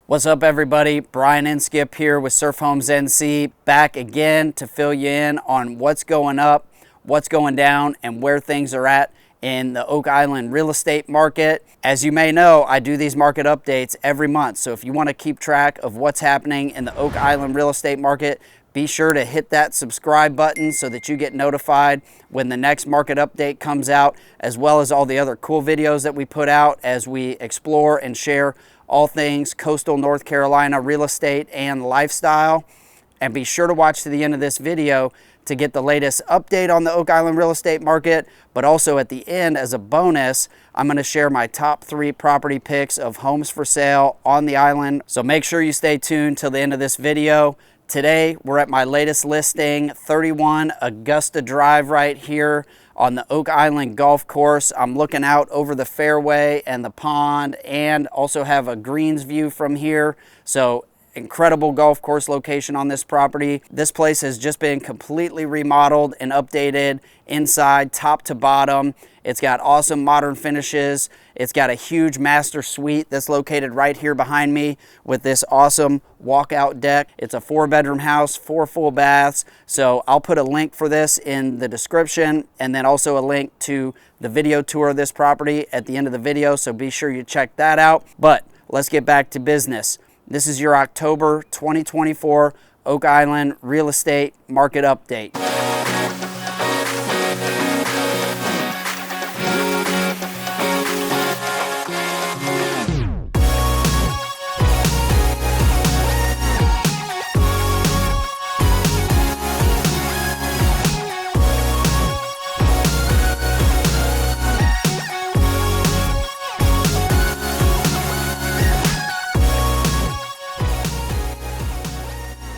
What's up, everybody? Brian Inskip here with Surf Homes NC, back again to fill you in on what's going up, what's going down, and where things are at in the Oak Island real estate market. As you may know, I do these market updates every month, so if you want to keep track of what's happening in the Oak Island real estate market, be sure to hit that subscribe button so that you get notified when the next market update comes out, as well as all the other cool videos that we put out as we explore and share all things coastal North Carolina real estate and lifestyle. And be sure to watch to the end of this video to get the latest update on the Oak Island real estate market. But also at the end, as a bonus, I'm going to share my top 3 property picks of homes for sale on the island. So make sure you stay tuned till the end of this video. Today, we're at my latest listing, 31 Augusta Drive right here on the Oak Island Golf Course. I'm looking out over the fairway and the pond, and also have a greens view from here. So incredible golf course location on this property. This place has just been completely remodeled and updated inside, top to bottom. It's got awesome modern finishes. It's got a huge master suite that's located right here behind me with this awesome walkout deck. It's a 4-bedroom house, 4 full baths. So I'll put a link for this in the description, and then also a link to the video tour of this property at the end of the video. So be sure you check that out. But let's get back to business. This is your October 2024 Oak Island real estate market update.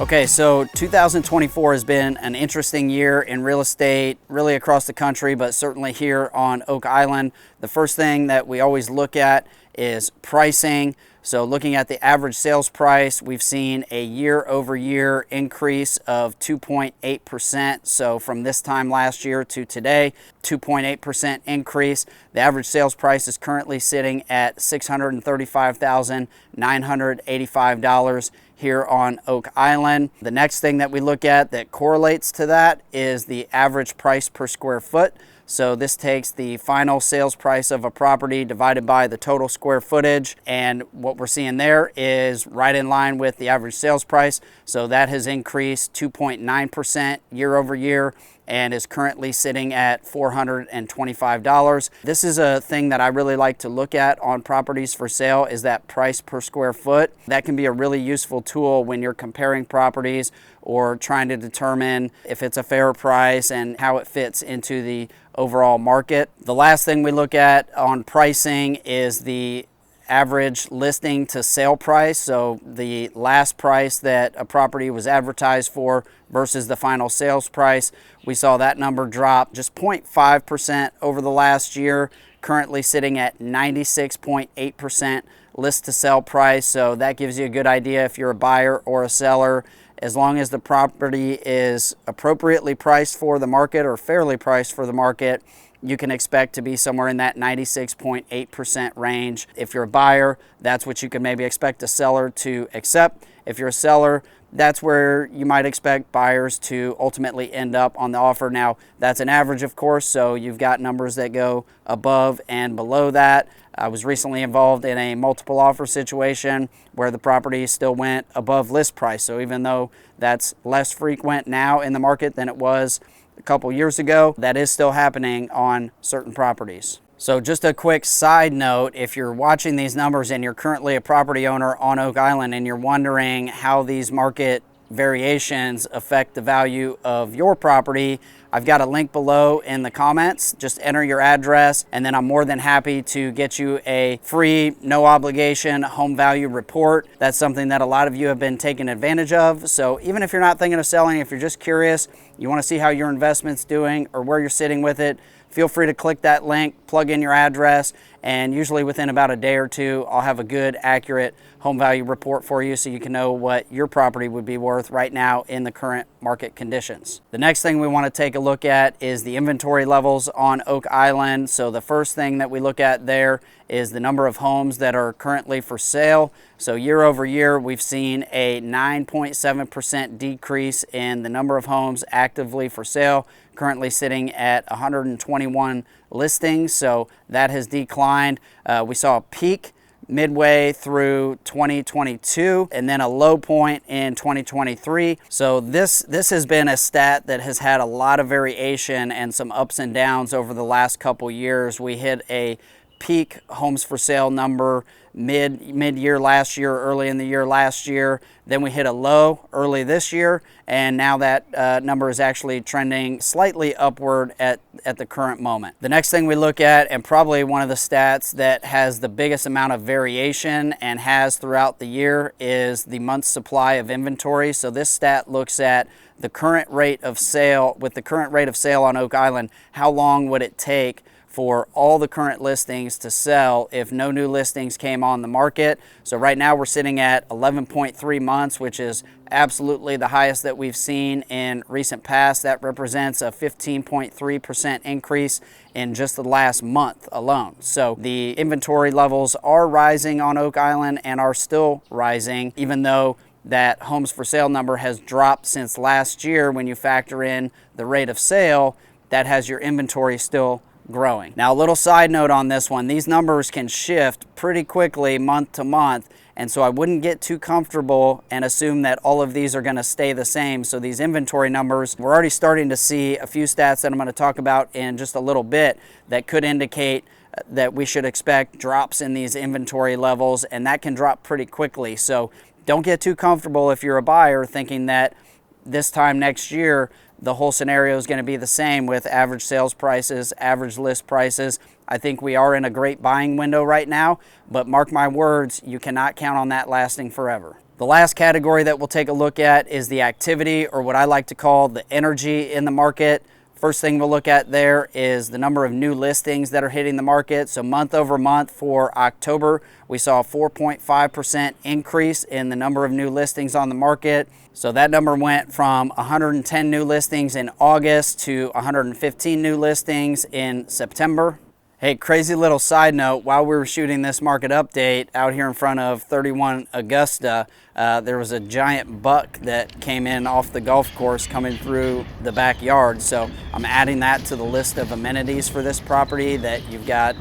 Okay, so 2024 has been an interesting year in real estate, really across the country, but certainly here on Oak Island. The first thing that we always look at is pricing. So looking at the average sales price, we've seen a year-over-year increase of 2.8%. So from this time last year to today, 2.8% increase. The average sales price is currently sitting at $635,985 here on Oak Island. The next thing that we look at that correlates to that is the average price per square foot. So this takes the final sales price of a property divided by the total square footage, and what we're seeing there is right in line with the average sales price. So that has increased 2.9% year over year and is currently sitting at $425. This is a thing that I really like to look at on properties for sale, is that price per square foot. That can be a really useful tool when you're comparing properties or trying to determine if it's a fair price and how it fits into the overall market. The last thing we look at on pricing is the average listing to sale price. So the last price that a property was advertised for versus the final sales price. We saw that number drop just 0.5% over the last year, currently sitting at 96.8% list to sell price. So that gives you a good idea if you're a buyer or a seller. As long as the property is appropriately priced for the market or fairly priced for the market, you can expect to be somewhere in that 96.8% range. If you're a buyer, that's what you can maybe expect a seller to accept. If you're a seller, that's where you might expect buyers to ultimately end up on the offer. Now, that's an average, of course, so you've got numbers that go above and below that. I was recently involved in a multiple offer situation where the property still went above list price. So even though that's less frequent now in the market than it was a couple years ago, that is still happening on certain properties. So just a quick side note, if you're watching these numbers and you're currently a property owner on Oak Island and you're wondering how these market variations affect the value of your property, I've got a link below in the comments. Just enter your address, and then I'm more than happy to get you a free, no obligation home value report. That's something that a lot of you have been taking advantage of. So even if you're not thinking of selling, if you're just curious, you want to see how your investment's doing or where you're sitting with it, feel free to click that link, plug in your address, and usually within about a day or two, I'll have a good, accurate home value report for you so you can know what your property would be worth right now in the current market conditions. The next thing we want to take a look at is the inventory levels on Oak Island. So the first thing that we look at there is the number of homes that are currently for sale. So year over year, we've seen a 9.7% decrease in the number of homes actively for sale, currently sitting at 121 listings. So that has declined. We saw a peak midway through 2022 and then a low point in 2023. So this has been a stat that has had a lot of variation and some ups and downs over the last couple years. We hit a peak homes for sale number mid-year last year, early in the year last year. Then we hit a low early this year, and now that number is actually trending slightly upward at the current moment. The next thing we look at, and probably one of the stats that has the biggest amount of variation and has throughout the year, is the month's supply of inventory. So this stat looks at the current rate of sale. With the current rate of sale on Oak Island, how long would it take for all the current listings to sell if no new listings came on the market? So right now we're sitting at 11.3 months, which is absolutely the highest that we've seen in recent past. That represents a 15.3% increase in just the last month alone. So the inventory levels are rising on Oak Island and are still rising, even though that homes for sale number has dropped since last year. When you factor in the rate of sale, that has your inventory still growing. Now, a little side note on this one, these numbers can shift pretty quickly month to month, and so I wouldn't get too comfortable and assume that all of these are going to stay the same. So these inventory numbers, we're already starting to see a few stats that I'm going to talk about in just a little bit that could indicate that we should expect drops in these inventory levels, and that can drop pretty quickly. So don't get too comfortable if you're a buyer thinking that this time next year the whole scenario is going to be the same with average sales prices, average list prices. I think we are in a great buying window right now, but mark my words, you cannot count on that lasting forever. The last category that we'll take a look at is the activity, or what I like to call the energy in the market. First thing we'll look at there is the number of new listings that are hitting the market. So month over month for October, we saw a 4.5% increase in the number of new listings on the market. So that number went from 110 new listings in August to 115 new listings in September. Hey, crazy little side note, while we were shooting this market update out here in front of 31 Augusta, there was a giant buck that came in off the golf course coming through the backyard. So I'm adding that to the list of amenities for this property, that you've got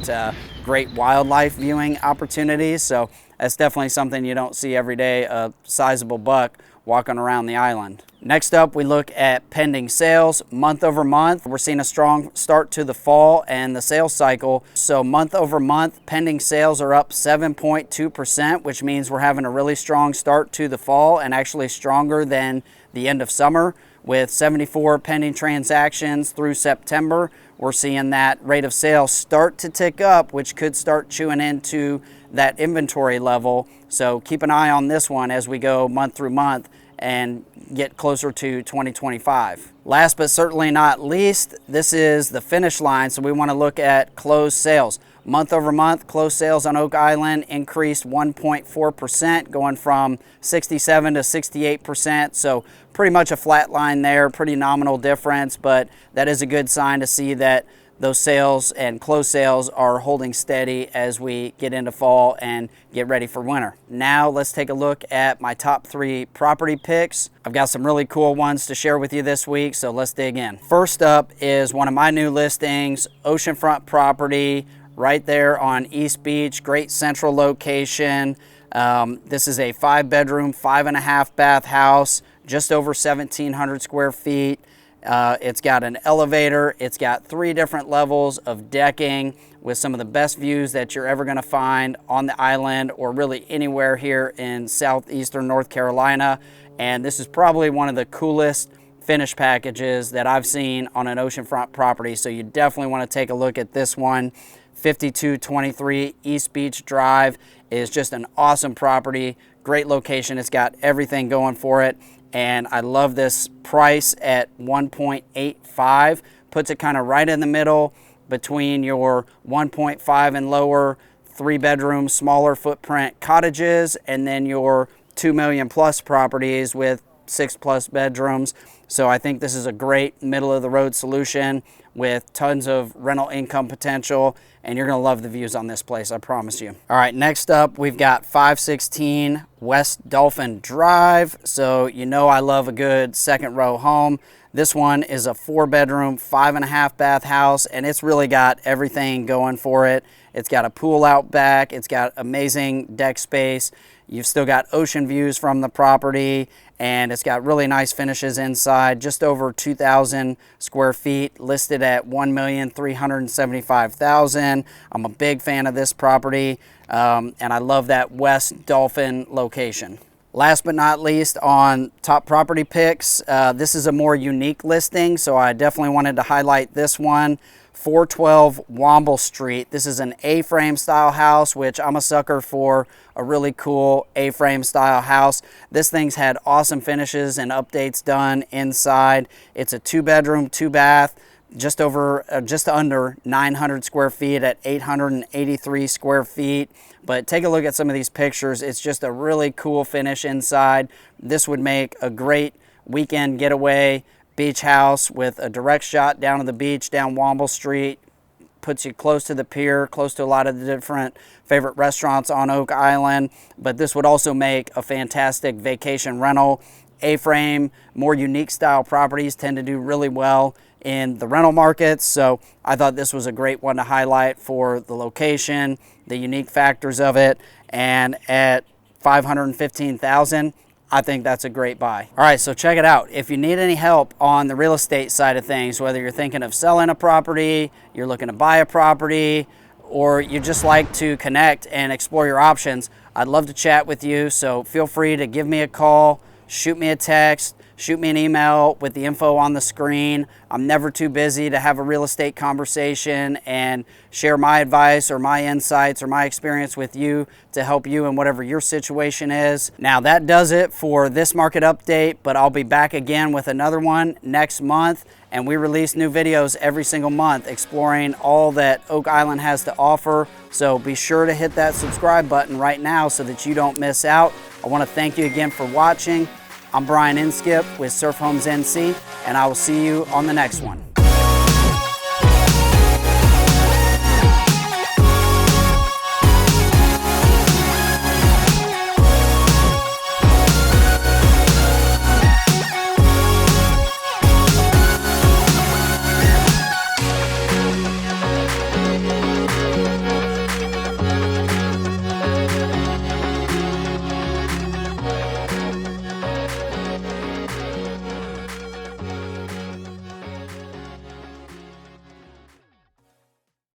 great wildlife viewing opportunities. So that's definitely something you don't see every day, a sizable buck walking around the island. Next up, we look at pending sales. Month over month, we're seeing a strong start to the fall and the sales cycle. So month over month, pending sales are up 7.2%, which means we're having a really strong start to the fall, and actually stronger than the end of summer. With 74 pending transactions through September, we're seeing that rate of sale start to tick up, which could start chewing into that inventory level. So keep an eye on this one as we go month through month and get closer to 2025. Last but certainly not least, this is the finish line. So we want to look at closed sales. Month over month, closed sales on Oak Island increased 1.4%, going from 67 to 68%. So pretty much a flat line there, pretty nominal difference, but that is a good sign to see that those sales and closed sales are holding steady as we get into fall and get ready for winter. Now let's take a look at my top 3 property picks. I've got some really cool ones to share with you this week, so let's dig in. First up is one of my new listings, oceanfront property right there on East Beach, great central location. This is a 5-bedroom, 5.5 bath house, just over 1,700 square feet. It's got an elevator. It's got 3 different levels of decking with some of the best views that you're ever going to find on the island, or really anywhere here in southeastern North Carolina. And this is probably one of the coolest finish packages that I've seen on an oceanfront property. So you definitely want to take a look at this one. 5223 East Beach Drive is just an awesome property. Great location. It's got everything going for it. And I love this price at 1.85. Puts it kind of right in the middle between your 1.5 and lower 3-bedroom, smaller footprint cottages, and then your 2 million plus properties with 6+ bedrooms. So I think this is a great middle of the road solution with tons of rental income potential, and you're gonna love the views on this place, I promise you. All right, next up, we've got 516 West Dolphin Drive. So you know I love a good second row home. This one is a 4-bedroom, 5.5 bath house, and it's really got everything going for it. It's got a pool out back. It's got amazing deck space. You've still got ocean views from the property, and it's got really nice finishes inside. Just over 2,000 square feet, listed at $1,375,000. I'm a big fan of this property, and I love that West Dolphin location. Last but not least, on top property picks, this is a more unique listing, so I definitely wanted to highlight this one. 412 Womble Street. This is an A-frame style house, which I'm a sucker for a really cool A-frame style house. This thing's had awesome finishes and updates done inside. It's a 2-bedroom, 2-bath, just under 900 square feet at 883 square feet. But take a look at some of these pictures. It's just a really cool finish inside. This would make a great weekend getaway beach house with a direct shot down to the beach, down Womble Street. Puts you close to the pier, close to a lot of the different favorite restaurants on Oak Island. But this would also make a fantastic vacation rental. A-frame, more unique style properties tend to do really well in the rental markets. So I thought this was a great one to highlight for the location, the unique factors of it, and at $515,000, I think that's a great buy. All right, so check it out. If you need any help on the real estate side of things, whether you're thinking of selling a property, you're looking to buy a property, or you just like to connect and explore your options, I'd love to chat with you. So feel free to give me a call, shoot me a text, shoot me an email with the info on the screen. I'm never too busy to have a real estate conversation and share my advice or my insights or my experience with you to help you in whatever your situation is. Now that does it for this market update, but I'll be back again with another one next month. And we release new videos every single month exploring all that Oak Island has to offer. So be sure to hit that subscribe button right now so that you don't miss out. I want to thank you again for watching. I'm Brian Inskip with Surf Homes NC, and I will see you on the next one.